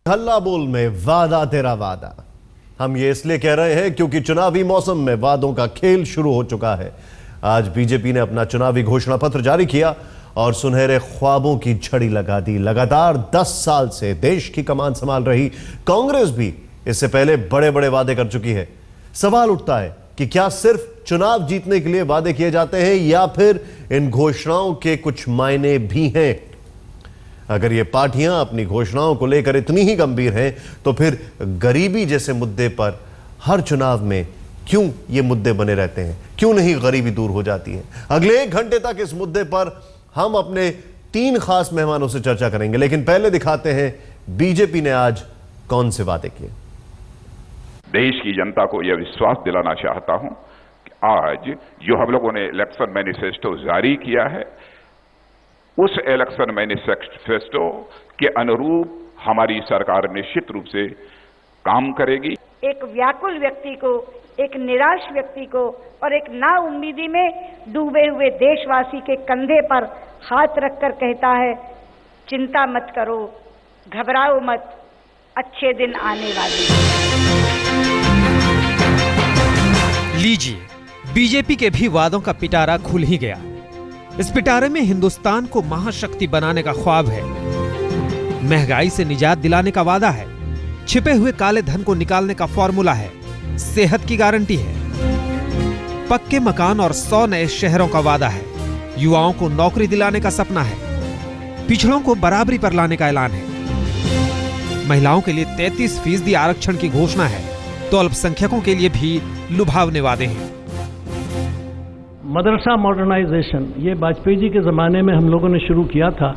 हल्ला बोल में वादा तेरा वादा। हम ये इसलिए कह रहे हैं क्योंकि चुनावी मौसम में वादों का खेल शुरू हो चुका है। आज बीजेपी ने अपना चुनावी घोषणा पत्र जारी किया और सुनहरे ख्वाबों की झड़ी लगा दी। लगातार 10 साल से देश की कमान संभाल रही कांग्रेस भी इससे पहले बड़े बड़े वादे कर चुकी है। सवाल उठता है कि क्या सिर्फ चुनाव जीतने के लिए वादे किए जाते हैं या फिर इन घोषणाओं के कुछ मायने भी हैं। अगर ये पार्टियां अपनी घोषणाओं को लेकर इतनी ही गंभीर हैं तो फिर गरीबी जैसे मुद्दे पर हर चुनाव में क्यों ये मुद्दे बने रहते हैं, क्यों नहीं गरीबी दूर हो जाती है। अगले 1 घंटे तक इस मुद्दे पर हम अपने 3 खास मेहमानों से चर्चा करेंगे, लेकिन पहले दिखाते हैं बीजेपी ने आज कौन से वादे किए। देश की जनता को यह विश्वास दिलाना चाहता हूं कि आज जो हम लोगों ने इलेक्शन मैनिफेस्टो जारी किया है, उस इलेक्शन मैनिफेस्टो के अनुरूप हमारी सरकार निश्चित रूप से काम करेगी। एक व्याकुल व्यक्ति को, एक निराश व्यक्ति को और एक नाउम्मीदी में डूबे हुए देशवासी के कंधे पर हाथ रखकर कहता है, चिंता मत करो, घबराओ मत, अच्छे दिन आने वाले। लीजिए, बीजेपी के भी वादों का पिटारा खुल ही गया। इस पिटारे में हिंदुस्तान को महाशक्ति बनाने का ख्वाब है, महंगाई से निजात दिलाने का वादा है, छिपे हुए काले धन को निकालने का फॉर्मूला है, सेहत की गारंटी है, पक्के मकान और 100 नए शहरों का वादा है, युवाओं को नौकरी दिलाने का सपना है, पिछड़ों को बराबरी पर लाने का ऐलान है, महिलाओं के लिए 33% आरक्षण की घोषणा है, तो अल्पसंख्यकों के लिए भी लुभावने वादे हैं। मदरसा मॉडर्नाइजेशन ये वाजपेयी जी के ज़माने में हम लोगों ने शुरू किया था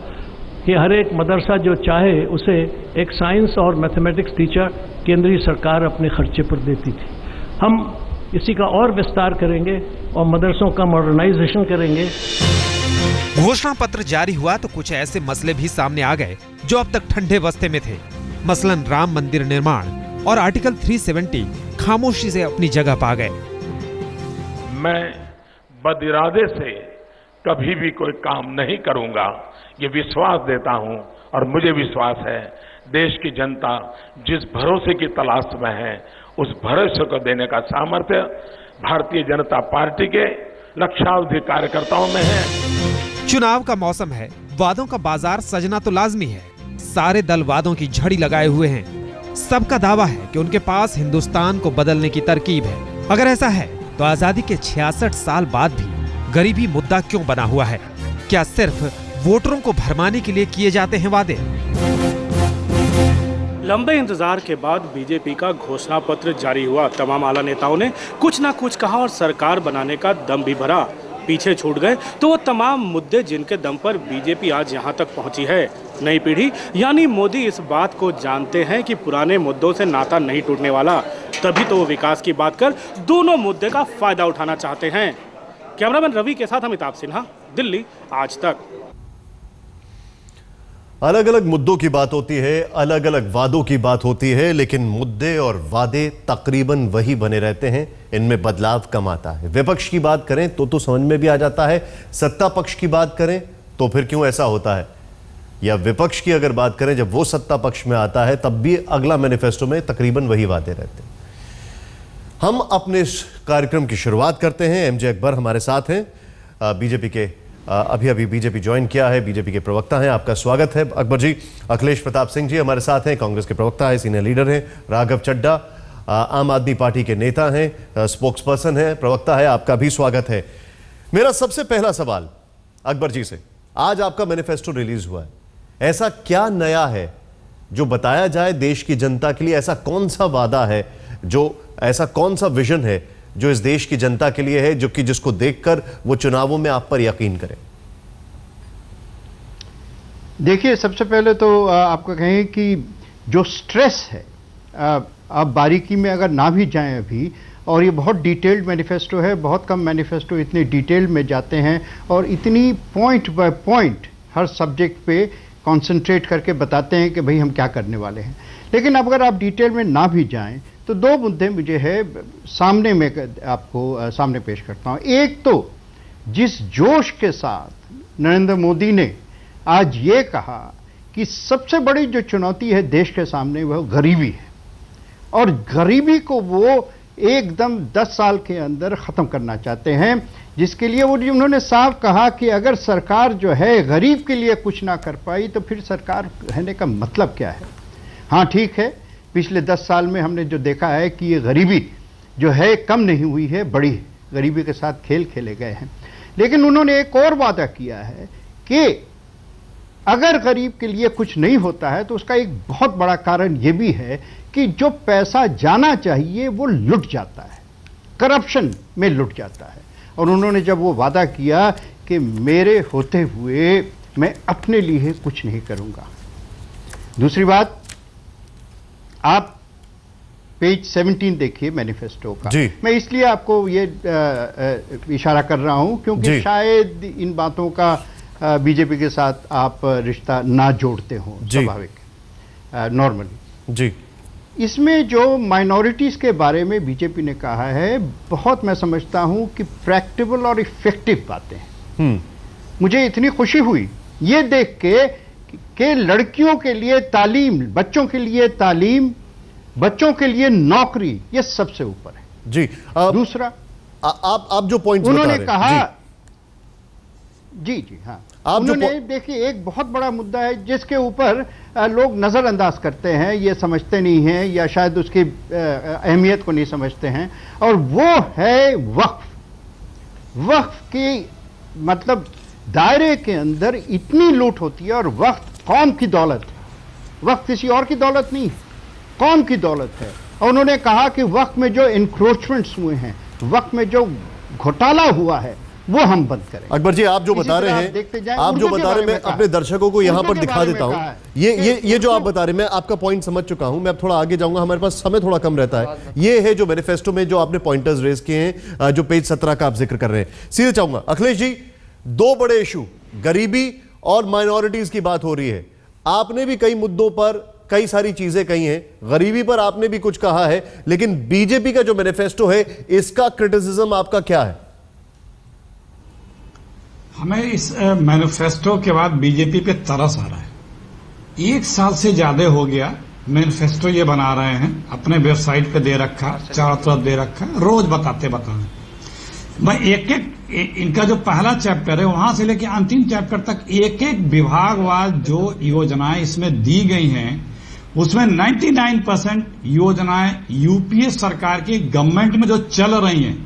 कि हर एक मदरसा जो चाहे उसे एक साइंस और मैथमेटिक्स टीचर केंद्रीय सरकार अपने खर्चे पर देती थी। हम इसी का और विस्तार करेंगे और मदरसों का मॉडर्नाइजेशन करेंगे। घोषणा पत्र जारी हुआ तो कुछ ऐसे मसले भी सामने आ गए जो अब तक ठंडे बस्ते में थे। मसलन राम मंदिर निर्माण और आर्टिकल 370 खामोशी से अपनी जगह पा गए। मैं बदिरादे से कभी भी कोई काम नहीं करूंगा, ये विश्वास देता हूं और मुझे विश्वास है देश की जनता जिस भरोसे की तलाश में है उस भरोसे को देने का सामर्थ्य भारतीय जनता पार्टी के लक्षावधि कार्यकर्ताओं में है। चुनाव का मौसम है, वादों का बाजार सजना तो लाजमी है। सारे दल वादों की झड़ी लगाए हुए हैं। सबका दावा है कि उनके पास हिंदुस्तान को बदलने की तरकीब है। अगर ऐसा है तो आजादी के 66 साल बाद भी गरीबी मुद्दा क्यों बना हुआ है? क्या सिर्फ वोटरों को भरमाने के लिए किए जाते हैं वादे? लंबे इंतजार के बाद बीजेपी का घोषणा पत्र जारी हुआ। तमाम आला नेताओं ने कुछ ना कुछ कहा और सरकार बनाने का दम भी भरा। पीछे छूट गए तो वो तमाम मुद्दे जिनके दम पर बीजेपी आज यहाँ तक पहुंची है। नई पीढ़ी यानी मोदी इस बात को जानते हैं कि पुराने मुद्दों से नाता नहीं टूटने वाला, तभी तो वो विकास की बात कर दोनों मुद्दे का फायदा उठाना चाहते हैं। कैमरामैन रवि के साथ अमिताभ सिन्हा, दिल्ली, आज तक। अलग अलग मुद्दों की बात होती है, अलग अलग वादों की बात होती है, लेकिन मुद्दे और वादे तकरीबन वही बने रहते हैं। इनमें बदलाव कम आता है। विपक्ष की बात करें तो समझ में भी आ जाता है, सत्ता पक्ष की बात करें तो फिर क्यों ऐसा होता है, या विपक्ष की अगर बात करें जब वो सत्ता पक्ष में आता है तब भी अगला मैनिफेस्टो में तकरीबन वही वादे रहते हैं। हम अपने इस कार्यक्रम की शुरुआत करते हैं। एमजे अकबर हमारे साथ हैं, बीजेपी के अभी बीजेपी ज्वाइन किया है, बीजेपी के प्रवक्ता हैं। आपका स्वागत है अकबर जी। अखिलेश प्रताप सिंह जी हमारे साथ हैं, कांग्रेस के प्रवक्ता है, सीनियर लीडर हैं। राघव चड्ढा आम आदमी पार्टी के नेता हैं, स्पोक्स पर्सन है, प्रवक्ता है। आपका भी स्वागत है। मेरा सबसे पहला सवाल अकबर जी से, आज आपका मैनिफेस्टो रिलीज हुआ है, ऐसा क्या नया है जो बताया जाए देश की जनता के लिए? ऐसा कौन सा वादा है, ऐसा कौन सा विजन है जो इस देश की जनता के लिए है, जो कि जिसको देखकर वो चुनावों में आप पर यकीन करें? देखिए, सबसे पहले तो आपको कहें कि जो स्ट्रेस है, आप बारीकी में अगर ना भी जाएं अभी, और ये बहुत डिटेल्ड मैनिफेस्टो है, बहुत कम मैनिफेस्टो इतने डिटेल में जाते हैं और इतनी point by point her subject पे कंसंट्रेट करके बताते हैं कि भाई हम क्या करने वाले हैं। लेकिन अब अगर आप डिटेल में ना भी जाएं तो 2 मुद्दे मुझे है सामने में आपको सामने पेश करता हूं। एक तो जिस जोश के साथ नरेंद्र मोदी ने आज ये कहा कि सबसे बड़ी जो चुनौती है देश के सामने वह गरीबी है, और गरीबी को वो एकदम 10 साल के अंदर ख़त्म करना चाहते हैं, जिसके लिए उन्होंने साफ कहा कि अगर सरकार जो है गरीब के लिए कुछ ना कर पाई तो फिर सरकार रहने का मतलब क्या है। हाँ ठीक है, पिछले 10 साल में हमने जो देखा है कि ये गरीबी जो है कम नहीं हुई है, बड़ी है, गरीबी के साथ खेल खेले गए हैं। लेकिन उन्होंने एक और वादा किया है कि अगर गरीब के लिए कुछ नहीं होता है तो उसका एक बहुत बड़ा कारण यह भी है कि जो पैसा जाना चाहिए वो लुट जाता है, करप्शन में लुट जाता है। और उन्होंने जब वो वादा किया कि मेरे होते हुए मैं अपने लिए कुछ नहीं करूंगा। दूसरी बात, आप पेज 17 देखिए मैनिफेस्टो का। मैं इसलिए आपको ये इशारा कर रहा हूं क्योंकि शायद इन बातों का बीजेपी के साथ आप रिश्ता ना जोड़ते हो, स्वाभाविक नॉर्मली जी। इसमें जो माइनॉरिटीज के बारे में बीजेपी ने कहा है, बहुत मैं समझता हूं कि प्रैक्टिकल और इफेक्टिव बातें हैं। मुझे इतनी खुशी हुई ये देख के लड़कियों के लिए तालीम, बच्चों के लिए तालीम, बच्चों के लिए नौकरी, ये सबसे ऊपर है जी। दूसरा आप जो पॉइंट उन्होंने कहा जी हाँ, उन्होंने देखिए एक बहुत बड़ा मुद्दा है जिसके ऊपर लोग नजरअंदाज करते हैं, ये समझते नहीं हैं या शायद उसकी अहमियत को नहीं समझते हैं, और वो है वक्फ। वक्फ की मतलब दायरे के अंदर इतनी लूट होती है, और वक्फ कौम की दौलत है, वक्फ किसी और की दौलत नहीं, कौम की दौलत है। और उन्होंने कहा कि वक्फ में जो इंक्रोचमेंट्स हुए हैं, वक्फ में जो घोटाला हुआ है, वो हम बंद करें। अकबर जी, आप जो बता रहे हैं, आप जो बता रहे हैं, मैं अपने दर्शकों को यहां पर दिखा देता हूं। ये जो आप बता रहे हैं, मैं आपका पॉइंट समझ चुका हूं। मैं अब थोड़ा आगे जाऊंगा, हमारे पास समय थोड़ा कम रहता है। ये है जो मैनिफेस्टो में जो आपने पॉइंटर्स रेज किए हैं, जो पेज 17 का आप जिक्र कर रहे हैं। सीधे चाहूंगा अखिलेश जी, दो बड़े इशू, गरीबी और माइनॉरिटीज की बात हो रही है। आपने भी कई मुद्दों पर कई सारी चीजें कही हैं, गरीबी पर आपने भी कुछ कहा है, लेकिन बीजेपी का जो मैनिफेस्टो है इसका क्रिटिसिज्म आपका क्या है? हमें इस मैनिफेस्टो के बाद बीजेपी पे तरस आ रहा है। 1 साल से ज्यादा हो गया मैनिफेस्टो ये बना रहे हैं, अपने वेबसाइट पे दे रखा, चारों तरफ दे रखा, रोज बताते मैं एक इनका जो पहला चैप्टर है वहां से लेकर अंतिम चैप्टर तक एक विभागवार जो योजनाएं इसमें दी गई हैं, उसमें 99% योजनाएं यूपीए सरकार की गवर्नमेंट में जो चल रही हैं।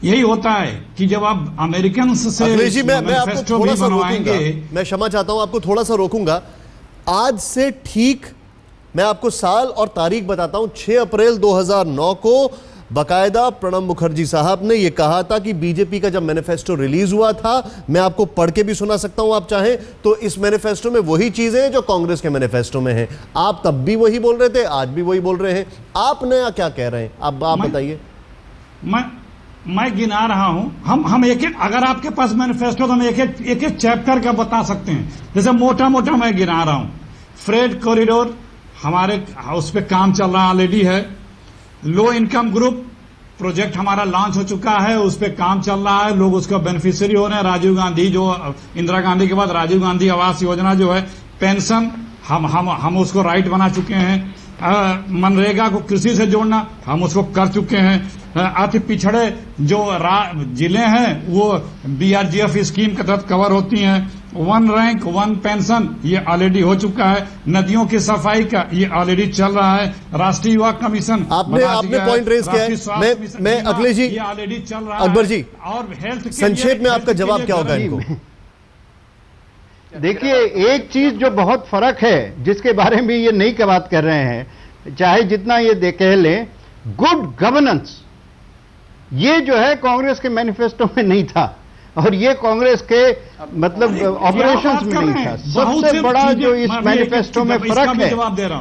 यही होता है कि जब आप अमेरिकन से मैनिफेस्टो भी बनवाएंगे। मैं क्षमा चाहता हूं, आपको थोड़ा सा रोकूंगा। आज से ठीक मैं आपको साल और तारीख बताता हूं। 6 अप्रैल 2009 को बाकायदा प्रणब मुखर्जी साहब ने यह कहा था कि बीजेपी का जब मैनिफेस्टो रिलीज हुआ था, मैं आपको पढ़ के भी सुना सकता हूं आप चाहें तो, इस मैनिफेस्टो में वही चीजें जो कांग्रेस के मैनिफेस्टो में हैं। आप तब भी वही बोल रहे थे, आज भी वही बोल रहे हैं। आप नया क्या कह रहे हैं, आप बताइए। मैं गिना रहा हूं, हम एक अगर आपके पास मैनिफेस्टो तो हम एक चैप्टर का बता सकते हैं। जैसे मोटा मोटा मैं गिना रहा हूं, फ्रेट कॉरिडोर हमारे उस पर काम चल रहा ऑलरेडी है। लो इनकम ग्रुप प्रोजेक्ट हमारा लॉन्च हो चुका है, उस पर काम चल रहा है, लोग उसका बेनिफिशियरी हो रहे हैं। राजीव गांधी जो इंदिरा गांधी के बाद राजीव गांधी आवास योजना जो है, पेंशन हम उसको राइट बना चुके हैं। मनरेगा को कृषि से जोड़ना हम उसको कर चुके हैं। अति पिछड़े जो जिले हैं वो बीआरजीएफ स्कीम के तहत कवर होती हैं। 1 रैंक 1 पेंशन ये ऑलरेडी हो चुका है। नदियों की सफाई का ये ऑलरेडी चल रहा है। राष्ट्रीय युवा कमीशन आपने पॉइंट रेज किया है। मैं अखिलेश जी, ये ऑलरेडी चल रहा है। अकबर जी, और हेल्थ संक्षेप में आपका जवाब क्या होगा इनको? देखिए, एक चीज जो बहुत फर्क है, जिसके बारे में ये नहीं बात कर रहे हैं, चाहे जितना ये कह लें, गुड गवर्नेंस, ये जो है कांग्रेस के मैनिफेस्टो में नहीं था, और ये कांग्रेस के मतलब ऑपरेशंस में नहीं था। सबसे बड़ा जो इस मैनिफेस्टो में फर्क है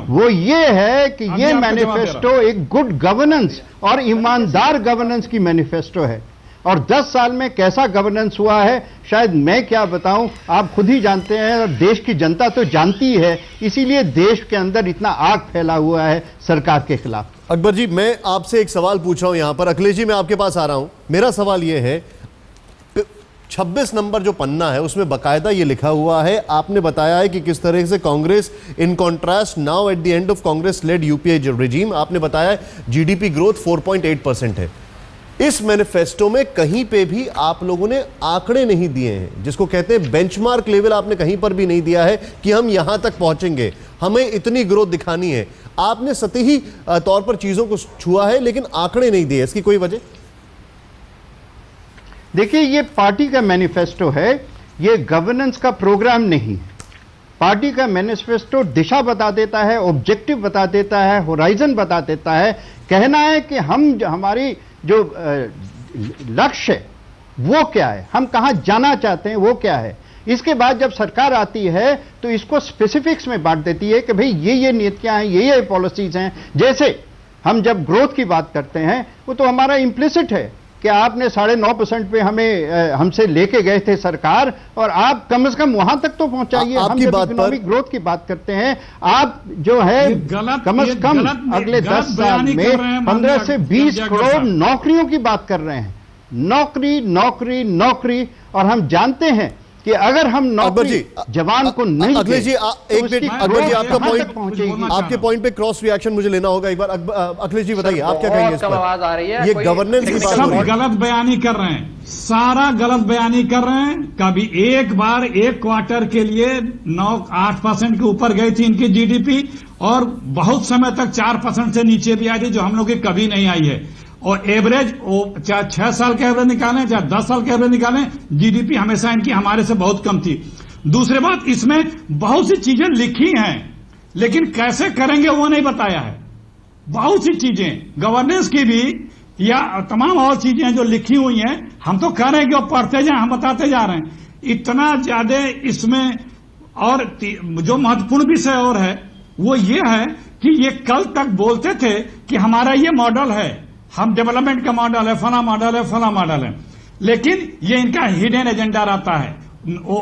वो ये है कि ये मैनिफेस्टो एक गुड गवर्नेंस और ईमानदार गवर्नेंस की मैनिफेस्टो है। और 10 साल में कैसा गवर्नेंस हुआ है शायद मैं क्या बताऊं, आप खुद ही जानते हैं, और देश की जनता तो जानती है। इसीलिए देश के अंदर इतना आग फैला हुआ है सरकार के खिलाफ। अकबर जी, मैं आपसे एक सवाल पूछ रहा हूं यहां पर। अखिलेश जी, मैं आपके पास आ रहा हूं। मेरा सवाल यह है, 26 नंबर जो पन्ना है उसमें बकायदा ये लिखा हुआ है, आपने बताया है कि किस तरह से Congress in contrast now at the end of Congress led UPA regime, आपने बताया जीडीपी ग्रोथ 4.8% है। इस मैनिफेस्टो में कहीं पे भी आप लोगों ने आंकड़े नहीं दिए हैं, जिसको कहते हैं बेंचमार्क लेवल आपने कहीं पर भी नहीं दिया है कि हम यहां तक पहुंचेंगे, हमें इतनी ग्रोथ दिखानी है। आपने सतही तौर पर चीजों को छुआ है लेकिन आंकड़े नहीं दिए, इसकी कोई वजह? देखिए, ये पार्टी का मैनिफेस्टो है, ये गवर्नेंस का प्रोग्राम नहीं है। पार्टी का मैनिफेस्टो दिशा बता देता है, ऑब्जेक्टिव बता देता है, होराइजन बता देता है। कहना है कि हमारी जो लक्ष्य है वो क्या है, हम कहां जाना चाहते हैं वो क्या है। इसके बाद जब सरकार आती है तो इसको स्पेसिफिक्स में बांट देती है कि भाई ये नीतियां हैं, ये पॉलिसीज हैं। जैसे हम जब ग्रोथ की बात करते हैं वो तो हमारा इम्प्लिसिट है कि आपने 9.5% पे हमसे लेके गए थे सरकार, और आप कम से कम वहां तक तो पहुंचाइए। हम जब इकोनॉमिक ग्रोथ की बात करते हैं, आप जो है कम से कम अगले 10 साल में 15 से 20 करोड़ नौकरियों की बात कर रहे हैं। नौकरी नौकरी नौकरी। और हम जानते हैं कि अगर हम नौकरी जवान को नहीं अखिलेश जी, एक मिनट अकबर जी, आपके पॉइंट पे क्रॉस रिएक्शन मुझे लेना होगा एक बार। अखिलेश जी बताइए, आप क्या कहेंगे इस पर? आवाज आ रही है, ये गवर्नेंस की बात हो रही है। गलत बयानी कर रहे हैं, सारा गलत बयानी कर रहे हैं। कभी एक बार एक क्वार्टर के लिए 8% के ऊपर गई थी इनकी जीडीपी, और बहुत समय तक 4% से नीचे भी आई थी, जो हम लोग की कभी नहीं आई है। और एवरेज, चाहे 6 साल के एवरेज निकालें चाहे 10 साल के एवरेज निकालें, जीडीपी हमेशा इनकी हमारे से बहुत कम थी। दूसरी बात, इसमें बहुत सी चीजें लिखी हैं लेकिन कैसे करेंगे वो नहीं बताया है। बहुत सी चीजें गवर्नेंस की भी या तमाम और चीजें जो लिखी हुई हैं, हम तो कह रहे हैं कि वो पढ़ते जाए, हम बताते जा रहे हैं। इतना ज्यादा इसमें, और जो महत्वपूर्ण विषय और है वो ये है कि ये कल तक बोलते थे कि हमारा ये मॉडल है, हम डेवलपमेंट का मॉडल है, फला मॉडल है, फला मॉडल है, लेकिन ये इनका हिडन एजेंडा रहता है।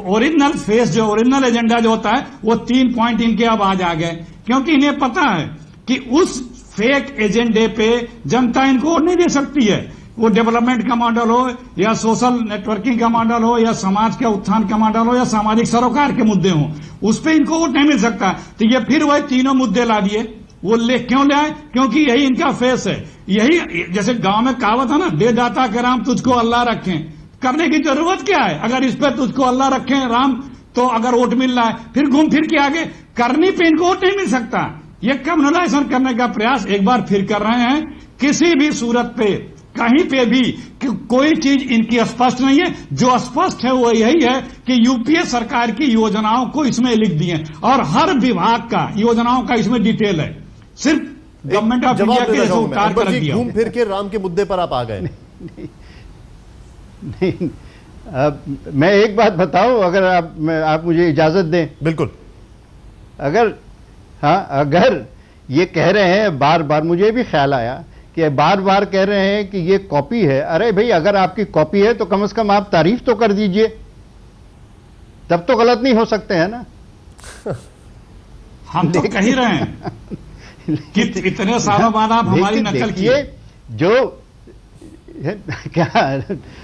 ओरिजिनल फेस, जो ओरिजिनल एजेंडा जो होता है, वो 3 पॉइंट इनके अब आज आ गए, क्योंकि इन्हें पता है कि उस फेक एजेंडे पे जनता इनको वोट नहीं दे सकती है। वो डेवलपमेंट का मॉडल हो या सोशल नेटवर्किंग का मॉडल हो या समाज के उत्थान का मॉडल हो या सामाजिक सरोकार के मुद्दे हो, उस पर इनको वोट नहीं मिल सकता। तो ये फिर वही तीनों मुद्दे ला दिए। वो क्यों ले आए? क्योंकि यही इनका फेस है। यही जैसे गांव में कहावत है ना, दे दाता के राम तुझको अल्लाह रखें। करने की जरूरत क्या है? अगर इस पर तुझको अल्लाह रखें राम, तो अगर वोट मिल रहा है, फिर घूम फिर के आगे करनी पे इनको वोट नहीं मिल सकता। ये कम्युनलाइजेशन करने का प्रयास एक बार फिर कर रहे हैं। किसी भी सूरत पे, कहीं पे भी कोई चीज इनकी स्पष्ट नहीं है। जो स्पष्ट है वो यही है कि यूपीए सरकार की योजनाओं को इसमें लिख दिए, और हर विभाग का योजनाओं का इसमें डिटेल है। सिर्फ गवर्नमेंट ऑफ इंडिया के उतार कर दिया। घूम फिर के राम के मुद्दे पर आप आ गए। नहीं, मैं एक बात बताऊं, अगर आप मुझे इजाजत दें। बिल्कुल। अगर ये कह रहे हैं बार बार, मुझे भी ख्याल आया कि बार बार कह रहे हैं कि ये कॉपी है। अरे भाई, अगर आपकी कॉपी है तो कम से कम आप तारीफ तो कर दीजिए, तब तो गलत नहीं हो सकते हैं ना। हम तो कह ही रहे हैं कि इतने सालों बाद आप हमारी नकल किए। जो क्या,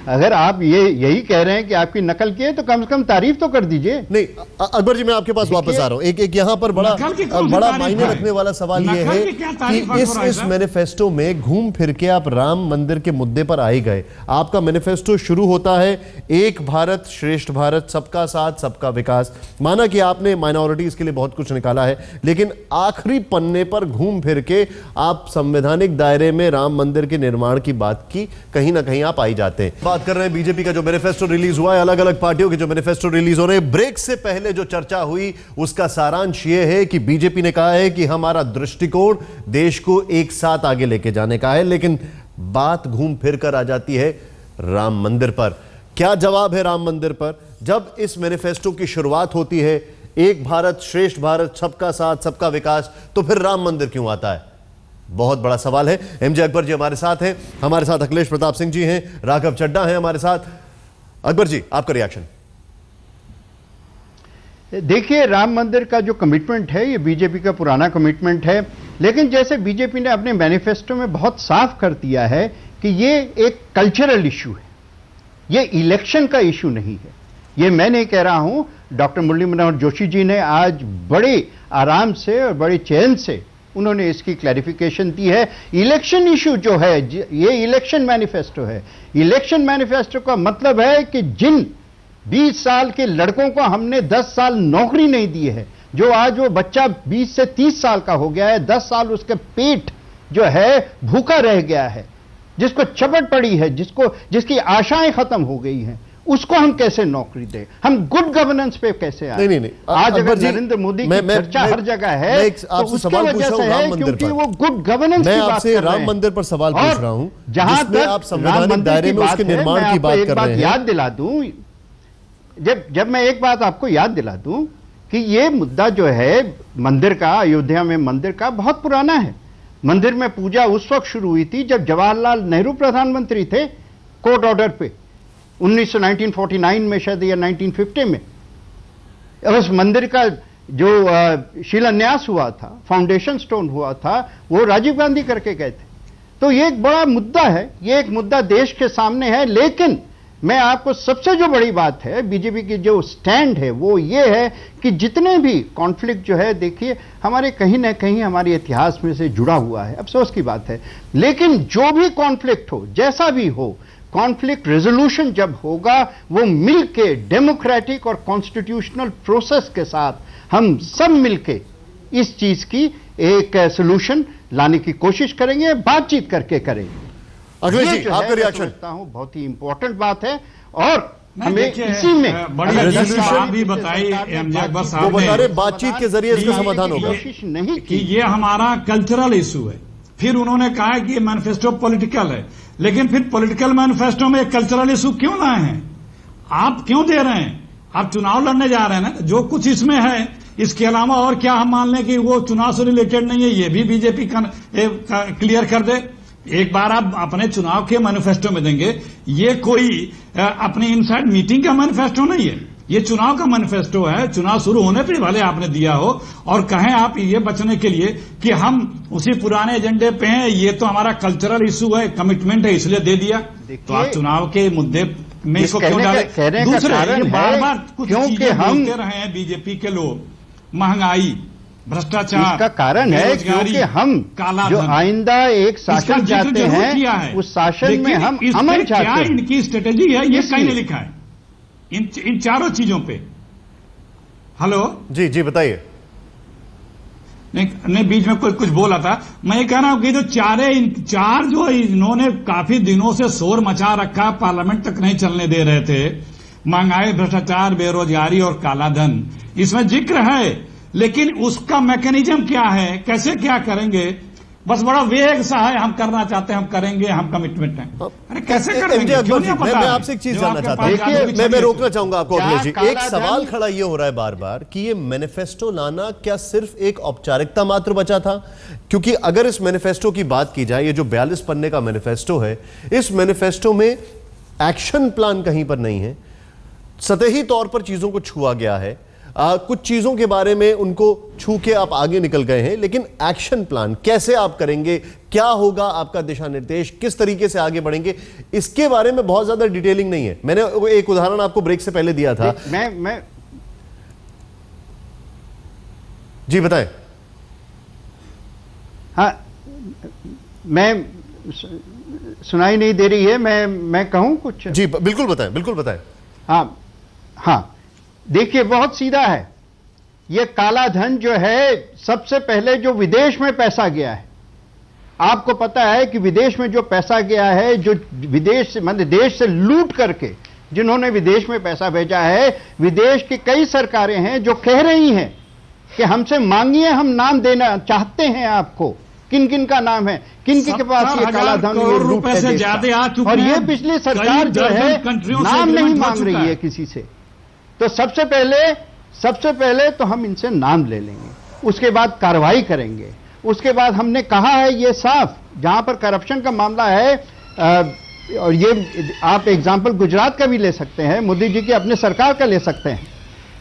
अगर आप यही कह रहे हैं कि आपकी नकल की है तो कम से कम तारीफ तो कर दीजिए। नहीं अकबर जी, मैं आपके पास वापस आ रहा हूं। एक यहां पर बड़ा मायने रखने वाला सवाल यह है कि इस मैनिफेस्टो में घूम फिर के आप राम मंदिर के मुद्दे पर आ ही गए। आपका मैनिफेस्टो शुरू होता है एक भारत श्रेष्ठ भारत, सबका साथ सबका विकास। माना कि आपने माइनॉरिटीज के लिए बहुत कुछ निकाला है, लेकिन आखिरी पन्ने पर घूम फिर के आप संवैधानिक दायरे में राम मंदिर के निर्माण की बात की कहीं ना कहीं आप आई जाते हैं। बात कर रहे हैं बीजेपी का जो मैनिफेस्टो रिलीज हुआ है, अलग अलग पार्टियों के जो मैनिफेस्टो रिलीज हो रहे हैं। ब्रेक से पहले जो चर्चा हुई उसका सारांश यह है कि बीजेपी ने कहा है कि हमारा दृष्टिकोण देश को एक साथ आगे लेके जाने का है, लेकिन बात घूम फिर कर आ जाती है राम मंदिर पर। क्या जवाब है राम मंदिर पर? जब इस मैनिफेस्टो की शुरुआत होती है एक भारत श्रेष्ठ भारत, सबका साथ सबका विकास, तो फिर राम मंदिर क्यों आता है? बहुत बड़ा सवाल है। एमजे अकबर जी हमारे साथ हैं, हमारे साथ अखिलेश प्रताप सिंह जी हैं, राघव चड्ढा हैं हमारे साथ। अकबर जी, आपका रिएक्शन। देखिए, राम मंदिर का जो कमिटमेंट है ये बीजेपी का पुराना कमिटमेंट है, लेकिन जैसे बीजेपी ने अपने मैनिफेस्टो में बहुत साफ कर दिया है कि ये एक कल्चरल इशू है। ये इलेक्शन का इशू नहीं है। ये मैं नहीं कह रहा हूं, डॉक्टर मुरली मनोहर जोशी जी ने आज बड़े आराम से और बड़े चैन से उन्होंने इसकी क्लैरिफिकेशन दी है। इलेक्शन इशू जो है ये इलेक्शन मैनिफेस्टो है। इलेक्शन मैनिफेस्टो का मतलब है कि जिन 20 साल के लड़कों को हमने 10 साल नौकरी नहीं दी है, जो आज वो बच्चा 20 से 30 साल का हो गया है, 10 साल उसके पेट जो है भूखा रह गया है, जिसको चपट पड़ी है, जिसकी आशाएं खत्म हो गई हैं, उसको हम कैसे नौकरी दें? हम गुड गवर्नेंस पे कैसे आए? नहीं। आज अगर नरेंद्र मोदी की चर्चा हर जगह है तो उसकी वजह से है क्योंकि वो गुड गवर्नेंस की बात कर रहे हैं। मैं आपसे राम मंदिर पर सवाल पूछ रहा हूं, जहां तक आप संवैधानिक दायरे में उसके निर्माण की बात कर रहे हैं। याद दिला दूं, जब मैं एक बात आपको याद दिला दूं कि ये मुद्दा जो है मंदिर का, अयोध्या में मंदिर का, बहुत पुराना है। मंदिर में पूजा उस वक्त शुरू हुई थी जब जवाहरलाल नेहरू प्रधानमंत्री थे, कोर्ट ऑर्डर पे 1949 में शायद या 1950 में। उस मंदिर का जो शिलान्यास हुआ था, फाउंडेशन स्टोन हुआ था, वो राजीव गांधी करके गए थे। तो ये एक बड़ा मुद्दा है, ये एक मुद्दा देश के सामने है। लेकिन मैं आपको सबसे जो बड़ी बात है, बीजेपी की जो स्टैंड है वो ये है कि जितने भी कॉन्फ्लिक्ट जो है, देखिए हमारे कहीं ना कहीं हमारे इतिहास में से जुड़ा हुआ है, अफसोस की बात है। लेकिन जो भी कॉन्फ्लिक्ट हो, जैसा भी हो, कॉन्फ्लिक्ट रेजोल्यूशन जब होगा वो मिलके डेमोक्रेटिक और कॉन्स्टिट्यूशनल प्रोसेस के साथ हम सब मिलके इस चीज की एक सोल्यूशन लाने की कोशिश करेंगे, बातचीत करके करेंगे। अखिलेश जी, आपका रिएक्शन? बहुत ही इंपॉर्टेंट बात है और हमें इसी में बड़ी बात भी बताई एमजे अकबर साहब वो बता रहे बातचीत के जरिए इसका समाधान होगा। कोशिश नहीं कि ये हमारा कल्चरल इशू है। फिर उन्होंने कहा कि ये मैनिफेस्टो पॉलिटिकल है, लेकिन फिर पॉलिटिकल मैनिफेस्टो में कल्चरल इशू क्यों लाए हैं? आप क्यों दे रहे हैं? आप चुनाव लड़ने जा रहे हैं ना, जो कुछ इसमें है इसके अलावा और क्या हम मान लें कि वो चुनाव से रिलेटेड नहीं है, ये भी बीजेपी क्लियर कर दे। एक बार आप अपने चुनाव के मैनिफेस्टो में देंगे, ये कोई अपनी इनसाइड मीटिंग का मैनिफेस्टो नहीं है, ये चुनाव का मैनिफेस्टो है। चुनाव शुरू होने पर भले आपने दिया हो और कहें आप ये बचने के लिए कि हम उसी पुराने एजेंडे पे हैं, ये तो हमारा कल्चरल इशू है, कमिटमेंट है, इसलिए दे दिया। तो आप चुनाव के मुद्दे में इसको क्यों डाले? दूसरे बार बार कुछ चीजें बोलते रहे हैं बीजेपी के लोग, महंगाई, भ्रष्टाचार, इसका कारण है क्योंकि हम जो आइंदा एक शासन चाहते हैं, उस शासन में हम अमन चाहते हैं। इनकी स्ट्रेटेजी है, ये कहीं नहीं लिखा है इन चारों चीजों पे। हेलो जी बताइए। नहीं बीच में कुछ बोला था। मैं ये कह रहा हूं कि जो चार जो इन्होंने काफी दिनों से शोर मचा रखा, पार्लियामेंट तक नहीं चलने दे रहे थे, महंगाई, भ्रष्टाचार, बेरोजगारी और कालाधन, इसमें जिक्र है, लेकिन उसका मैकेनिज्म क्या है, कैसे क्या करेंगे? बस बड़ा वेग सा है, हम करना चाहते हैं, हम करेंगे, हम कमिटमेंट हैं। अरे कैसे करेंगे? मैं आपसे एक चीज जानना चाहता हूं, मैं रोकना चाहूंगा आपको अखिलेश जी। एक सवाल खड़ा ये हो रहा है बार बार कि ये मैनिफेस्टो लाना क्या सिर्फ एक औपचारिकता मात्र बचा था? क्योंकि अगर इस मैनिफेस्टो की बात की जाए, ये जो 42 पन्ने का मैनिफेस्टो है, इस मैनिफेस्टो में एक्शन प्लान कहीं पर नहीं है, सतही तौर पर चीजों को छुआ गया है, कुछ चीजों के बारे में उनको छू के आप आगे निकल गए हैं, लेकिन एक्शन प्लान कैसे आप करेंगे, क्या होगा आपका दिशा निर्देश, किस तरीके से आगे बढ़ेंगे, इसके बारे में बहुत ज्यादा डिटेलिंग नहीं है। मैंने एक उदाहरण आपको ब्रेक से पहले दिया था। मैं जी बताएं। हाँ, मैं सुनाई नहीं दे रही है, मैं कहूं कुछ? जी बिल्कुल बताएं, बिल्कुल बताएं। हाँ, देखिए बहुत सीधा है। ये काला धन जो है, सबसे पहले जो विदेश में पैसा गया है, आपको पता है कि विदेश में जो पैसा गया है, जो विदेश से मतलब देश से लूट करके जिन्होंने विदेश में पैसा भेजा है, विदेश की कई सरकारें हैं जो कह रही हैं कि हमसे मांगिए, हम नाम देना चाहते हैं आपको। किन किन का नाम है, किन के पास ये काला धन, ये लूट से ज्यादा आ चुके हैं, और ये पिछली सरकार जो है नाम नहीं मांग रही है किसी से। तो सबसे पहले तो हम इनसे नाम ले लेंगे, उसके बाद कार्रवाई करेंगे। उसके बाद हमने कहा है ये साफ, जहां पर करप्शन का मामला है, और ये आप एग्जाम्पल गुजरात का भी ले सकते हैं, मोदी जी की अपने सरकार का ले सकते हैं।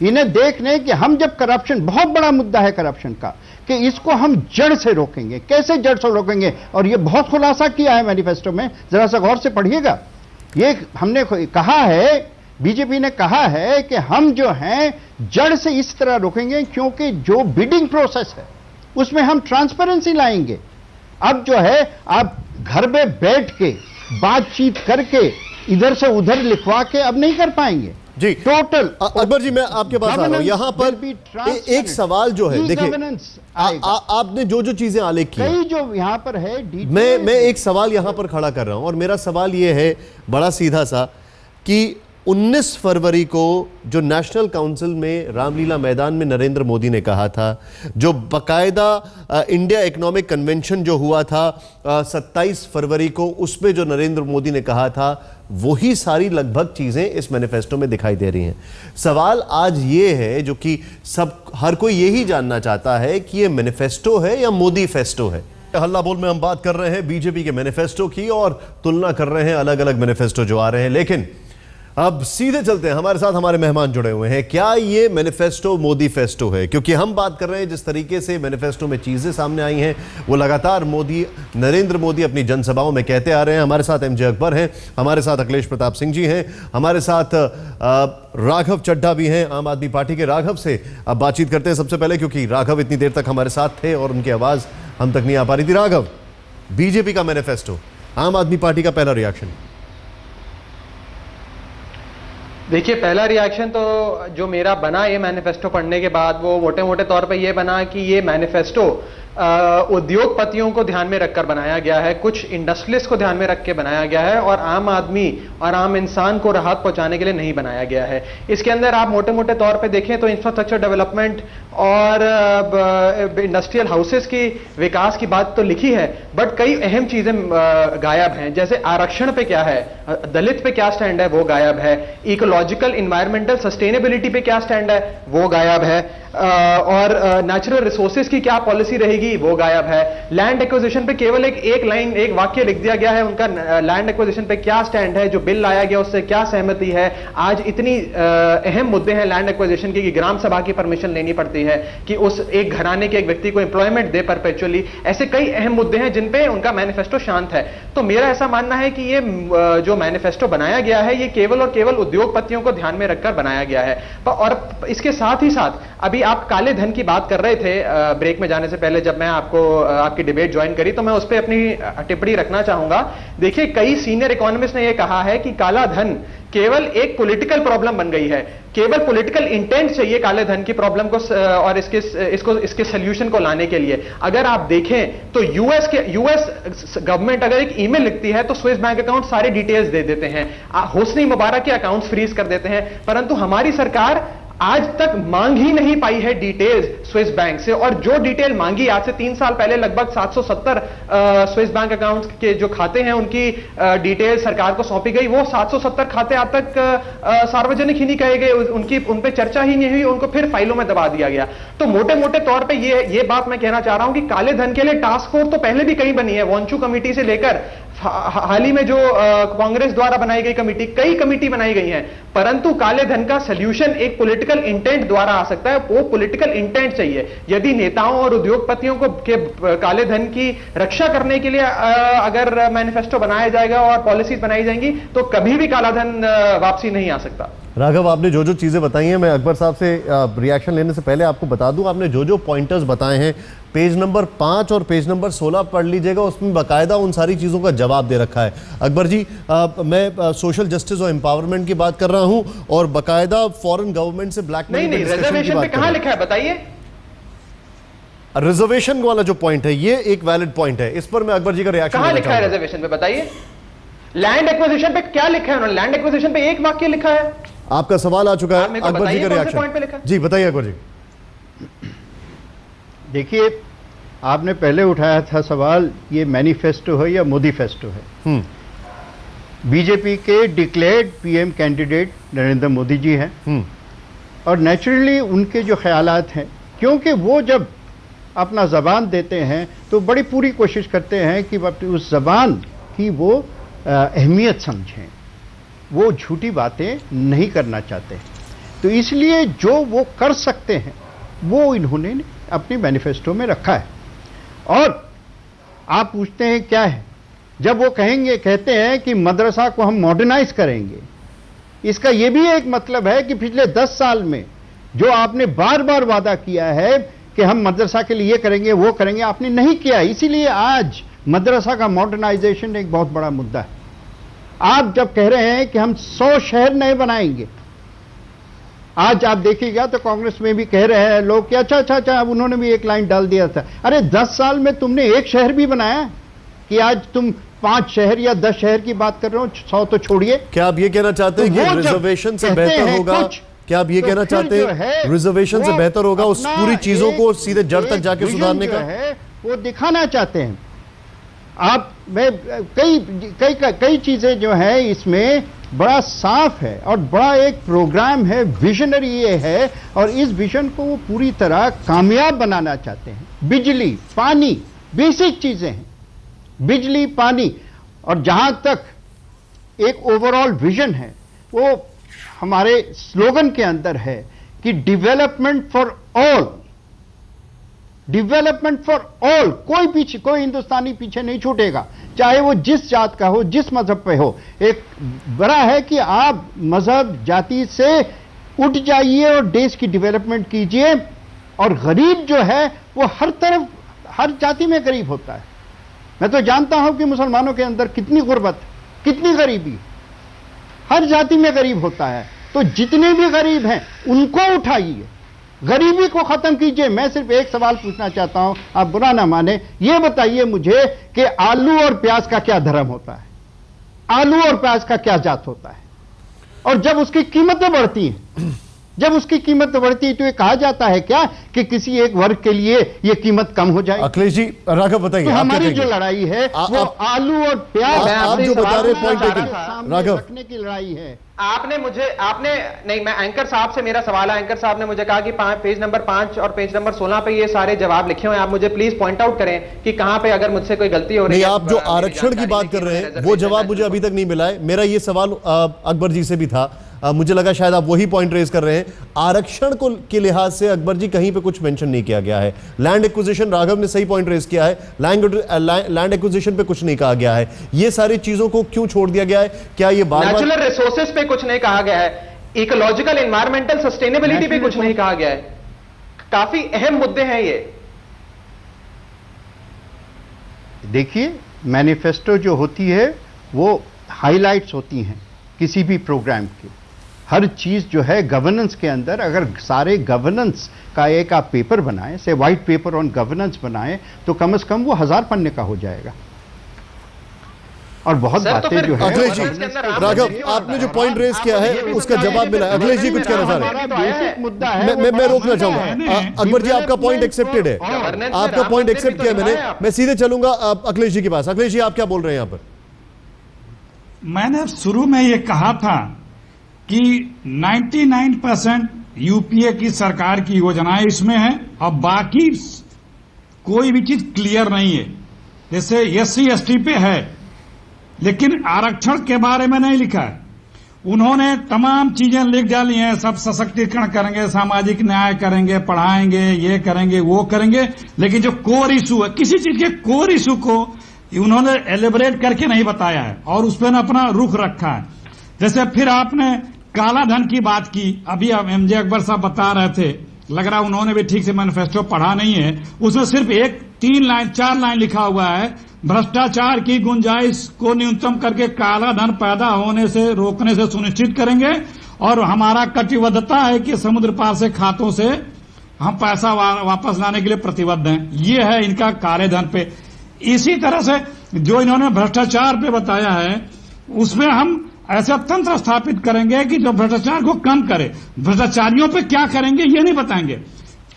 इन्हें देख लें कि हम जब करप्शन, बहुत बड़ा मुद्दा है करप्शन का, कि इसको हम जड़ से रोकेंगे। कैसे जड़ से रोकेंगे? और ये बहुत खुलासा किया है मैनिफेस्टो में, जरा सा गौर से पढ़िएगा। ये हमने कहा है, बीजेपी ने कहा है कि हम जो हैं जड़ से इस तरह रोकेंगे, क्योंकि जो बिडिंग प्रोसेस है उसमें हम ट्रांसपेरेंसी लाएंगे। अब जो है आप घर में बैठ के बातचीत करके इधर से उधर लिखवा के अब नहीं कर पाएंगे जी। टोटल अकबर जी, मैं आपके पास आ रहा हूं। यहां पर एक सवाल जो है, देखिए आपने जो जो चीजें आलेख की, कई जो यहां पर है, मैं एक सवाल यहां पर खड़ा कर रहा हूं, और मेरा सवाल यह है बड़ा सीधा सा कि 19 फरवरी को जो नेशनल काउंसिल में रामलीला मैदान में नरेंद्र मोदी ने कहा था, जो बकायदा इंडिया इकोनॉमिक कन्वेंशन जो हुआ था 27 फरवरी को, उसमें जो नरेंद्र मोदी ने कहा था, वही सारी लगभग चीजें इस मैनिफेस्टो में दिखाई दे रही हैं। सवाल आज ये है, जो कि हर कोई यही जानना चाहता है कि ये मैनिफेस्टो है या मोदी फेस्टो है। हल्ला बोल में हम बात कर रहे हैं बीजेपी के मैनिफेस्टो की और तुलना कर रहे हैं अलग अलग मैनिफेस्टो जो आ रहे हैं, लेकिन अब सीधे चलते हैं, हमारे साथ हमारे मेहमान जुड़े हुए हैं। क्या ये मैनिफेस्टो मोदी फेस्टो है? क्योंकि हम बात कर रहे हैं जिस तरीके से मैनिफेस्टो में चीजें सामने आई हैं, वो लगातार नरेंद्र मोदी अपनी जनसभाओं में कहते आ रहे हैं। हमारे साथ एमजे अकबर हैं, हमारे साथ अखिलेश प्रताप सिंह जी हैं, हमारे साथ राघव चड्ढा भी हैं, आम आदमी पार्टी के। राघव से अब बातचीत करते हैं सबसे पहले, क्योंकि राघव इतनी देर तक हमारे साथ थे और उनकी आवाज हम तक नहीं आ पा रही थी। राघव, बीजेपी का मैनिफेस्टो, आम आदमी पार्टी का पहला रिएक्शन। देखिए, पहला रिएक्शन तो जो मेरा बना ये मैनिफेस्टो पढ़ने के बाद, वो मोटे मोटे तौर पे ये बना कि ये मैनिफेस्टो उद्योगपतियों को ध्यान में रखकर बनाया गया है, कुछ इंडस्ट्रियलिस्ट को ध्यान में रख के बनाया गया है, और आम आदमी और आम इंसान को राहत पहुंचाने के लिए नहीं बनाया गया है। इसके अंदर आप मोटे मोटे तौर पे देखें तो इंफ्रास्ट्रक्चर डेवलपमेंट और इंडस्ट्रियल हाउसेस की विकास की बात तो लिखी है, बट कई अहम चीजें गायब हैं। जैसे आरक्षण पे क्या है, दलित पे क्या स्टैंड है, वो गायब है। इकोलॉजिकल इन्वायरमेंटल सस्टेनेबिलिटी पे क्या स्टैंड है, वो गायब है। और नेचुरल रिसोर्सेज की क्या पॉलिसी रहेगी, वो गायब है। लैंड एक्विजिशन पे केवल एक लाइन, एक वाक्य लिख दिया गया है उनका, लैंड एक्विजिशन पे क्या स्टैंड है, जो बिल लाया गया उससे क्या सहमति है। आज इतनी अहम मुद्दे हैं लैंड एक्विजिशन की कि ग्राम सभा की परमिशन लेनी पड़ती है कि उस एक घराने के एक व्यक्ति को एम्प्लॉयमेंट दे परपेचुअली। ऐसे कई अहम मुद्दे हैं जिन पे उनका मैनिफेस्टो शांत है। तो मेरा ऐसा मानना है कि ये जो मैनिफेस्टो बनाया गया है, ये केवल और केवल उद्योगपतियों को ध्यान में रखकर बनाया गया है। और इसके साथ ही साथ अभी आप काले धन की बात कर रहे थे ब्रेक में जाने से पहले, जब मैं आपकी डिबेट ज्वाइन करी, तो मैं उस पर अपनी टिप्पणी रखना चाहूंगा। देखिए, कई सीनियर इकोनॉमिस्ट ने यह कहा है कि काला धन केवल एक पॉलिटिकल प्रॉब्लम बन गई है, केवल पॉलिटिकल इंटेंट चाहिए काले धन की प्रॉब्लम को और इसके सोल्यूशन को लाने के लिए। अगर आप देखें तो यूएस गवर्नमेंट अगर एक ईमेल लिखती है तो स्विस बैंक अकाउंट सारे डिटेल्स दे देते हैं, होस्नी मुबारक के अकाउंट्स फ्रीज कर देते हैं, परंतु हमारी सरकार आज तक मांग ही नहीं पाई है डिटेल्स स्विस बैंक से। और जो डिटेल मांगी आज से 3 साल पहले, लगभग 770 स्विस बैंक अकाउंट्स के जो खाते हैं उनकी डिटेल सरकार को सौंपी गई। वो 770 खाते आज तक सार्वजनिक ही नहीं कहे गए, उन पे चर्चा ही नहीं हुई, उनको फिर फाइलों में दबा दिया गया। तो मोटे मोटे तौर पे ये बात मैं कहना चाह रहा हूं कि काले धन के लिए टास्क फोर्स तो पहले भी कई बनी है, वॉन्चू कमेटी से लेकर हाल ही में जो कांग्रेस द्वारा बनाई गई कमेटी, कई कमेटी बनाई गई हैं, परंतु काले धन का सॉल्यूशन एक पॉलिटिकल इंटेंट द्वारा आ सकता है। वो पॉलिटिकल इंटेंट चाहिए। यदि नेताओं और उद्योगपतियों को के काले धन की रक्षा करने के लिए अगर मैनिफेस्टो बनाया जाएगा और पॉलिसीज बनाई जाएंगी, तो कभी भी काला धन वापसी नहीं आ सकता। राघव, आपने जो जो चीजें बताई हैं, मैं अकबर साहब से रिएक्शन लेने से पहले आपको बता दूं, आपने जो जो पॉइंटर्स बताए हैं, पेज नंबर 5 और पेज नंबर 16 पढ़ लीजिएगा, उसमें बाकायदा उन सारी चीजों का जवाब दे रखा है। अकबर जी, मैं सोशल जस्टिस और एम्पावरमेंट की बात कर रहा हूं और बाकायदा फॉरेन गवर्नमेंट से ब्लैक मनी नहीं, रिजर्वेशन पे कहां लिखा है बताइए? रिजर्वेशन वाला जो पॉइंट है, ये एक वैलिड पॉइंट है, इस पर मैं अकबर जी का रिएक्शन कहां लिखा है रिजर्वेशन पे बताइए? लैंड एक्विजिशन पे क्या लिखा है उन्होंने? लैंड एक्विजिशन पे एक वाक्य लिखा है। आपका सवाल आ चुका है, अकबर जी का रिएक्शन जी बताइए। अकबर जी, देखिए, आपने पहले उठाया था सवाल, ये मैनिफेस्टो है या मोदी फेस्टो है। बीजेपी के declared PM candidate Narendra Modi ji हैं और नेचुरली उनके जो ख्यालात हैं, क्योंकि वो जब अपना जबान देते हैं तो बड़ी पूरी कोशिश करते हैं कि उस जबान की वो अहमियत समझें, वो झूठी बातें नहीं करना चाहते। तो इसलिए जो वो कर सकते हैं वो इन्होंने अपनी मैनिफेस्टो में रखा है। और आप पूछते हैं क्या है, जब वो कहते हैं कि मदरसा को हम मॉडर्नाइज करेंगे, इसका यह भी एक मतलब है कि पिछले 10 साल में जो आपने बार बार वादा किया है कि हम मदरसा के लिए ये करेंगे वो करेंगे, आपने नहीं किया। इसीलिए आज मदरसा का मॉडर्नाइजेशन एक बहुत बड़ा मुद्दा है। आप जब कह रहे हैं कि हम 100 शहर नए बनाएंगे, आज आप देखिएगा तो कांग्रेस में भी कह रहे हैं लोग कि अच्छा, उन्होंने भी एक लाइन डाल दिया था। अरे 10 साल में तुमने एक शहर भी बनाया कि आज तुम 5 शहर या 10 शहर की बात कर रहे हो, 100 तो छोड़िए। क्या आप ये कहना चाहते हैं कि रिजर्वेशन से बेहतर होगा? क्या आप ये कहना चाहते हैं रिजर्वेशन से बेहतर होगा उस पूरी चीजों को सीधे जड़ तक जाके सुधारने का? वो दिखाना चाहते हैं आप। मैं कई चीजें जो है इसमें बड़ा साफ है और बड़ा एक प्रोग्राम है, विजनरी ये है, और इस विजन को वो पूरी तरह कामयाब बनाना चाहते हैं। बिजली, पानी, बेसिक चीजें हैं, बिजली, पानी। और जहां तक एक ओवरऑल विजन है, वो हमारे स्लोगन के अंदर है कि development for all, development for all. कोई हिंदुस्तानी पीछे नहीं छूटेगा, चाहे वो जिस जात का हो, जिस मजहब पे हो। एक बड़ा है कि आप मजहब, जाति से उठ जाइए और देश की डेवलपमेंट कीजिए। और गरीब जो है वो हर तरफ, हर जाति में गरीब होता है। मैं तो जानता हूं कि मुसलमानों के अंदर कितनी गुर्बत, कितनी गरीबी, हर जाति में गरीब होता है। तो जितने भी गरीब हैं उनको उठाइए, गरीबी को खत्म कीजिए। मैं सिर्फ एक सवाल पूछना चाहता हूं, आप बुरा ना माने, यह बताइए मुझे कि आलू और प्याज का क्या धर्म होता है? आलू और प्याज का क्या जात होता है? और जब उसकी कीमतें बढ़ती हैं, जब उसकी कीमत बढ़ती है तो ये कहा जाता है क्या कि किसी एक वर्ग के लिए ये कीमत कम हो जाए? अखिलेश जी, राघव बताइए। तो हमारी जो लड़ाई है वो आलू और प्याज, आप जो बता रहे पॉइंट राघव रखने की लड़ाई है। आपने नहीं, मैं एंकर साहब से मेरा सवाल है। एंकर साहब ने मुझे कहा कि पेज नंबर 5 और पेज नंबर 16 पे ये सारे जवाब लिखे हुए हैं। आप मुझे प्लीज पॉइंट आउट करें कि कहां पे अगर मुझसे कोई गलती हो रही है। आप जो आरक्षण की बात कर रहे हैं वो जवाब मुझे अभी तक नहीं मिला है। मेरा ये सवाल अकबर जी से भी था, मुझे लगा शायद आप वही पॉइंट रेज कर रहे हैं। आरक्षण को के लिहाज से अकबर जी कहीं पे कुछ मेंशन नहीं किया गया है। लैंड एक्विजिशन, राघव ने सही पॉइंट रेज किया है, लैंड एक्विजिशन पे कुछ नहीं कहा गया है। ये सारी चीजों को क्यों छोड़ दिया गया है? क्या ये नेचुरल रिसोर्सेज पे कुछ नहीं कहा गया है, इकोलॉजिकल एनवायरमेंटल सस्टेनेबिलिटी पे कुछ नहीं कहा गया है। काफी अहम मुद्दे हैं ये। देखिए, मैनिफेस्टो जो होती है वो हाइलाइट्स होती हैं किसी भी प्रोग्राम की। हर चीज जो है गवर्नेंस के अंदर, अगर सारे गवर्नेंस का एक आप पेपर बनाएं, से व्हाइट पेपर ऑन गवर्नेंस बनाएं, तो कम से कम वो 1000 पन्ने का हो जाएगा। और बहुत बातें जो है। अखिलेश जी, राघव, आपने जो पॉइंट रेज किया है उसका जवाब मिला। अखिलेश जी कुछ कहना चाह रहे हैं? बेसिक मुद्दा है। मैं रोकना चाहूंगा। अकबर जी, आपका पॉइंट एक्सेप्टेड है, आपका पॉइंट एक्सेप्ट किया मैंने। मैं सीधे चलूंगा अखिलेश जी के पास। अखिलेश जी, आप क्या बोल रहे हैं यहां पर? मैंने शुरू में ये कहा था कि 99% यूपीए की सरकार की योजनाएं इसमें हैं और बाकी कोई भी चीज क्लियर नहीं है। जैसे एससी एसटी पे है, लेकिन आरक्षण के बारे में नहीं लिखा है। उन्होंने तमाम चीजें लिख डाली हैं, सब सशक्तिकरण करेंगे, सामाजिक न्याय करेंगे, पढ़ाएंगे, ये करेंगे, वो करेंगे, लेकिन जो कोर इशू है, किसी चीज के कोर इशू को उन्होंने एलिबरेट करके नहीं बताया है और उस पर अपना रुख रखा है। जैसे फिर आपने काला धन की बात की, अभी एमजे अकबर साहब बता रहे थे, लग रहा उन्होंने भी ठीक से मैनिफेस्टो पढ़ा नहीं है। उसमें सिर्फ 4 लाइन लिखा हुआ है, भ्रष्टाचार की गुंजाइश को न्यूनतम करके काला धन पैदा होने से रोकने से सुनिश्चित करेंगे और हमारा कटिबद्धता है कि समुद्र पार से खातों से हम पैसा वापस लाने के लिए प्रतिबद्ध हैं। ये है इनका काले धन पे। इसी तरह से जो इन्होंने भ्रष्टाचार पे बताया है, उसमें हम ऐसा तंत्र स्थापित करेंगे कि जो भ्रष्टाचार को कम करे। भ्रष्टाचारियों पे क्या करेंगे ये नहीं बताएंगे,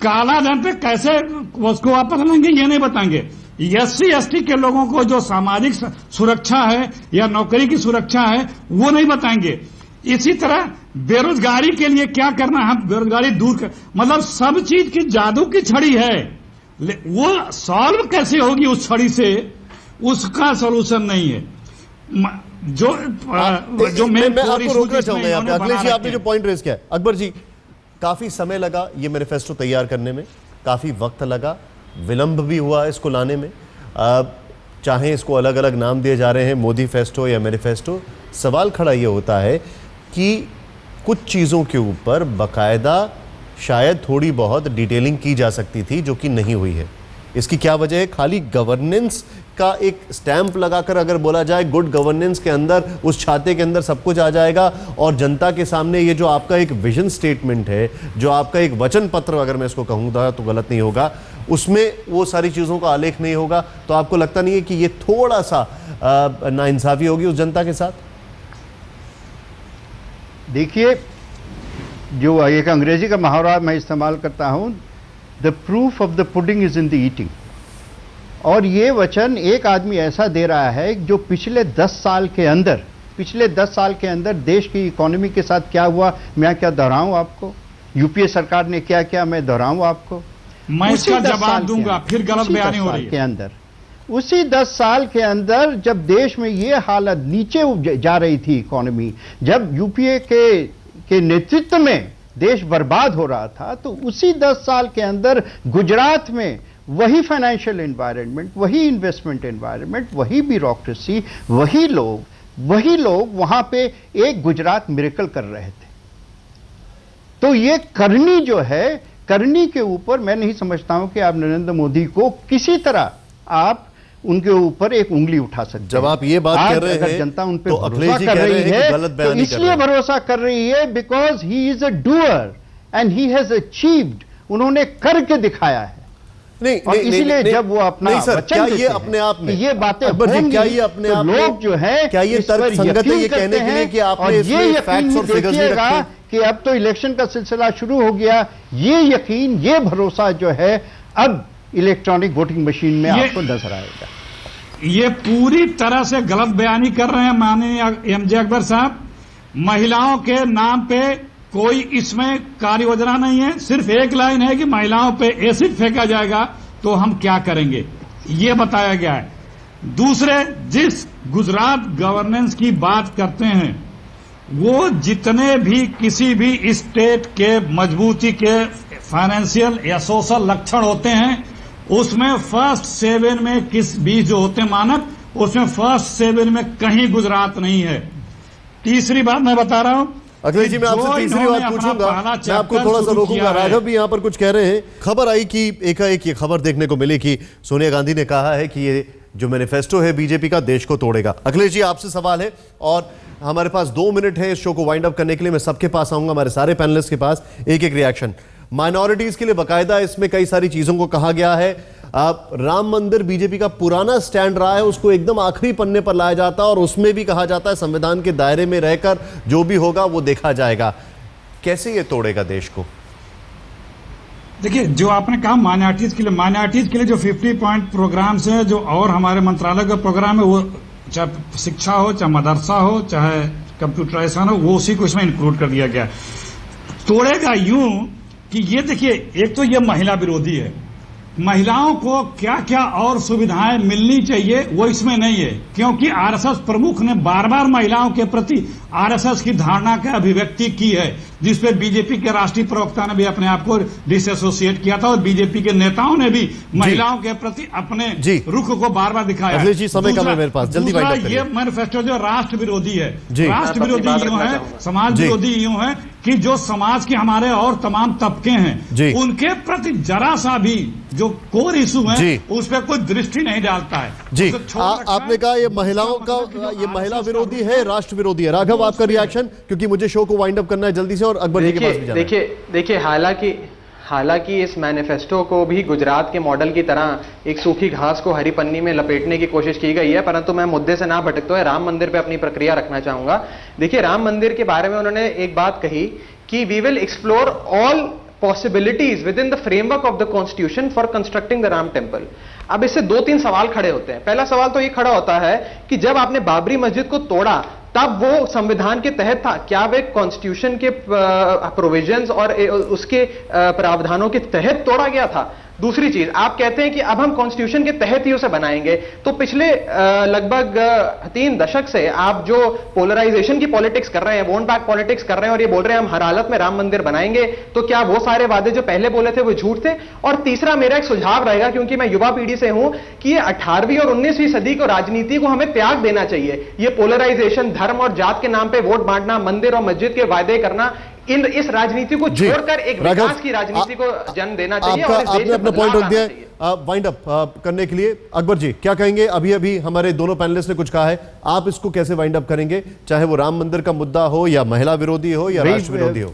काला धन पे कैसे उसको वापस लेंगे ये नहीं बताएंगे, एससी एसटी के लोगों को जो सामाजिक सुरक्षा है या नौकरी की सुरक्षा है वो नहीं बताएंगे। इसी तरह बेरोजगारी के लिए क्या करना, हम बेरोजगारी दूर कर, मतलब सब चीज की जादू की छड़ी है, वो सॉल्व कैसे होगी उस छड़ी से, उसका सॉल्यूशन नहीं है। जो मैं आपको रोकना चाहूंगा यहाँ पे। अखिलेश जी, आपने जो पॉइंट रेज किया है, अकबर जी, काफी समय लगा ये मैनिफेस्टो तैयार करने में, काफी वक्त लगा, विलंब भी हुआ इसको लाने में। चाहे इसको अलग अलग नाम दिए जा रहे हैं, मोदी फेस्टो या मैनिफेस्टो, सवाल खड़ा ये होता है कि कुछ चीज़ों के ऊपर बाकायदा शायद थोड़ी बहुत डिटेलिंग की जा सकती थी जो कि नहीं हुई है। इसकी क्या वजह है? खाली गवर्नेंस का एक स्टैंप लगाकर अगर बोला जाए गुड गवर्नेंस के अंदर, उस छाते के अंदर सब कुछ आ जाएगा और जनता के सामने ये जो आपका एक विजन स्टेटमेंट है, जो आपका एक वचन पत्र अगर मैं इसको कहूँगा तो गलत नहीं होगा, उसमें वो सारी चीज़ों का आलेख नहीं होगा, तो आपको लगता नहीं है कि ये थोड़ा सा नाइंसाफी होगी उस जनता के साथ? देखिए, जो एक अंग्रेजी का मुहावरा मैं इस्तेमाल करता हूं, the proof of the pudding is in the eating. और ये वचन एक आदमी ऐसा दे रहा है जो पिछले 10 साल के अंदर देश की इकोनॉमी के साथ क्या हुआ, मैं क्या दोहराऊं आपको? यूपीए सरकार ने क्या किया, मैं दोहराऊं आपको? मैं इसका जवाब दूंगा, फिर गलत बयानी हो रही है। के अंदर, उसी 10 साल के अंदर जब देश में ये हालत नीचे जा रही थी इकोनॉमी, जब यूपीए के नेतृत्व में देश बर्बाद हो रहा था, तो उसी 10 साल के अंदर गुजरात में वही फाइनेंशियल एनवायरनमेंट, वही इन्वेस्टमेंट एनवायरनमेंट, वही ब्यूरोक्रेसी, वही लोग वहां पे एक गुजरात मिरेकल कर रहे थे। तो ये करनी जो है, करनी के ऊपर मैं नहीं समझता हूं कि आप नरेंद्र मोदी को किसी तरह आप उनके ऊपर एक उंगली उठा सकते हैं। जब आप ये बात कर रहे हैं, जनता उन पे तो भरोसा कर रही है, तो इसलिए भरोसा कर रही है because he is a doer and he has achieved. उन्होंने करके दिखाया है। नहीं, और इसीलिए जब वो अपना नहीं सर, क्या ये अपने अपने आप में ये बातें क्या ये अपने आप में लोग जो है, क्या ये तर्क संगत है ये कहने के लिए कि आपने इसमें फैक्ट्स और फिगर्स नहीं रखे कि अब तो इलेक्शन का सिलसिला शुरू हो गया? ये यकीन, ये भरोसा जो है अब इलेक्ट्रॉनिक वोटिंग मशीन में आपको नजर आएगा। ये पूरी तरह से गलत बयानी कर रहे हैं माननीय एमजे अकबर साहब। महिलाओं के नाम पे कोई इसमें कार्य योजना नहीं है। सिर्फ एक लाइन है कि महिलाओं पे एसिड फेंका जाएगा तो हम क्या करेंगे, ये बताया गया है। दूसरे, जिस गुजरात गवर्नेंस की बात करते हैं, वो जितने भी किसी भी स्टेट के मजबूती के फाइनेंशियल या सोशल लक्षण होते हैं, उसमें फर्स्ट 7 में किस 20 जो होते हैं मानक, उसमें फर्स्ट 7 में कहीं गुजरात नहीं है। तीसरी बात मैं बता रहा हूं, अखिलेश जी, मैं आपसे तीसरी बात पूछूंगा, मैं आपको थोड़ा सा रोकूंगा। राघव भी यहां पर कुछ कह रहे हैं। खबर आई कि एकाएक ये खबर देखने को मिली कि सोनिया गांधी ने कहा है कि ये जो मैनिफेस्टो है बीजेपी का देश को तोड़ेगा। अखिलेश जी, आपसे सवाल है और हमारे पास 2 मिनट है इस शो को वाइंड अप करने के लिए। मैं सबके पास आऊंगा, हमारे सारे पैनलिस्ट के पास एक एक रिएक्शन। माइनॉरिटीज के लिए बाकायदा इसमें कई सारी चीजों को कहा गया है। राम मंदिर बीजेपी का पुराना स्टैंड रहा है, उसको एकदम आखिरी पन्ने पर लाया जाता है और उसमें भी कहा जाता है संविधान के दायरे में रहकर जो भी होगा वो देखा जाएगा। कैसे ये तोड़ेगा देश को? देखिए, जो आपने कहा माइनॉरिटीज के लिए जो 50 पॉइंट प्रोग्राम्स है, जो और हमारे मंत्रालय का प्रोग्राम है, वो चाहे शिक्षा हो, चाहे मदरसा हो, चाहे कंप्यूटराइजेशन हो, वो उसी को इसमें इंक्लूड कर दिया गया। तोड़ेगा यूं कि ये देखिए, एक तो ये महिला विरोधी है। महिलाओं को क्या क्या और सुविधाएं मिलनी चाहिए वो इसमें नहीं है, क्योंकि आरएसएस प्रमुख ने बार बार महिलाओं के प्रति आरएसएस की धारणा की अभिव्यक्ति की है, जिसपे बीजेपी के राष्ट्रीय प्रवक्ता ने भी अपने आप को डिसएसोसिएट किया था और बीजेपी के नेताओं ने भी महिलाओं के प्रति अपने रुख को बार बार दिखाया है। समय कम है मेरे पास, जल्दी दूसरा, ये मैनिफेस्टो जो राष्ट्र विरोधी है, राष्ट्र विरोधी यूं है, समाज विरोधी यूं है कि जो समाज के हमारे और तमाम तबके हैं उनके प्रति जरा सा भी जो कोर इशू है उस पर कोई दृष्टि नहीं डालता है जी। आपने कहा ये महिलाओं का, ये महिला विरोधी है, राष्ट्र विरोधी है। राघव, आपका रिएक्शन, क्योंकि मुझे शो को वाइंड अप करना है जल्दी से और अकबर जी के पास भी जाना है। देखिए, हालांकि इस मैनिफेस्टो को भी गुजरात के मॉडल की तरह एक सूखी घास को हरी पन्नी में लपेटने की कोशिश की गई है, परंतु मैं मुद्दे से ना भटकते हुए राम मंदिर पे अपनी प्रक्रिया रखना चाहूंगा। देखिए, राम मंदिर के बारे में उन्होंने एक बात कही कि we will explore all possibilities within the framework of the constitution for constructing the Ram temple। अब इससे 2-3 सवाल खड़े होते हैं। पहला सवाल तो ये खड़ा होता है कि जब आपने बाबरी मस्जिद को तोड़ा तब वो संविधान के तहत था, क्या वे कॉन्स्टिट्यूशन के प्रोविजंस और उसके प्रावधानों के तहत तोड़ा गया था? दूसरी चीज, आप कहते हैं कि अब हम कॉन्स्टिट्यूशन के तहत ही उसे बनाएंगे, तो पिछले लगभग 3 दशक से आप जो पोलराइजेशन की पॉलिटिक्स कर रहे हैं, वोट बैंक पॉलिटिक्स कर रहे हैं और ये बोल रहे हैं हम हर हालत में राम मंदिर बनाएंगे, तो क्या वो सारे वादे जो पहले बोले थे वो झूठ थे? और तीसरा मेरा एक सुझाव रहेगा, क्योंकि मैं युवा पीढ़ी से हूं, कि ये 18वीं और 19वीं सदी को राजनीति को हमें त्याग देना चाहिए। ये पोलराइजेशन, धर्म और जात के नाम पे वोट बांटना, मंदिर और मस्जिद के वादे करना, इस राजनीति को छोड़कर एक विकास की राजनीति को जन्म देना चाहिए। और इस आपने अपना पॉइंट रख दिया है वाइंड अप करने के लिए। अकबर जी क्या कहेंगे? अभी अभी हमारे दोनों पैनलिस्ट ने कुछ कहा है, आप इसको कैसे वाइंड अप करेंगे, चाहे वो राम मंदिर का मुद्दा हो या महिला विरोधी हो या राष्ट्र विरोधी हो?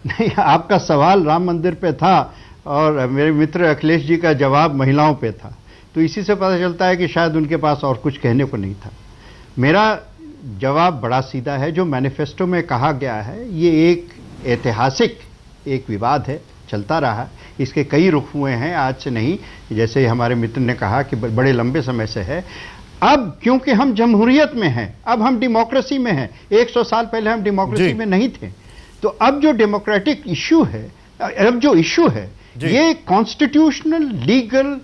नहीं, आपका सवाल राम मंदिर पे था और मेरे मित्र अखिलेश जी का जवाब महिलाओं पे था, तो इसी से पता चलता है कि शायद उनके पास और कुछ कहने को नहीं था। मेरा जवाब बड़ा सीधा है। जो मैनिफेस्टो में कहा गया है ये एक ऐतिहासिक एक विवाद है, चलता रहा, इसके कई रुख हुए हैं, आज से नहीं, जैसे हमारे मित्र ने कहा कि बड़े लंबे समय से है। अब क्योंकि हम जमहूरियत में हैं, अब हम डेमोक्रेसी में हैं, 100 साल पहले हम डेमोक्रेसी में नहीं थे, तो अब जो डेमोक्रेटिक इश्यू है, अब जो इश्यू है ये कॉन्स्टिट्यूशनल, लीगल,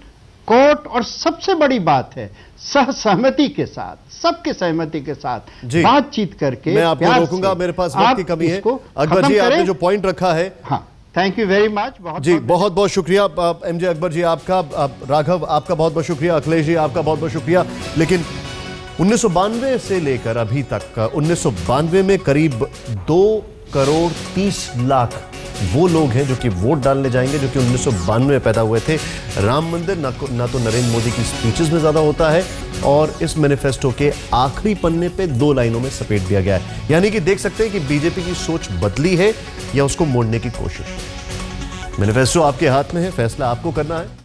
कोर्ट और सबसे बड़ी बात है सहमति के साथ, सबके सहमति के साथ बातचीत करके। मैं आपको रोकूंगा, मेरे पास वक्त की कमी है। अकबर जी आपने जो पॉइंट रखा है, हाँ, थैंक यू वेरी मच। बहुत बहुत शुक्रिया एमजे अकबर जी आपका, राघव आपका बहुत बहुत शुक्रिया, अखिलेश जी आपका बहुत बहुत शुक्रिया। लेकिन 1992 से लेकर अभी तक, 1992 में करीब 2 करोड़ 30 लाख वो लोग हैं जो कि वोट डालने जाएंगे, जो कि 1992 में पैदा हुए थे। राम मंदिर ना तो नरेंद्र मोदी की स्पीचेस में ज्यादा होता है और इस मैनिफेस्टो के आखिरी पन्ने पे 2 लाइनों में सपेट दिया गया है। यानी कि देख सकते हैं कि बीजेपी की सोच बदली है या उसको मोड़ने की कोशिश। मैनिफेस्टो आपके हाथ में है, फैसला आपको करना है।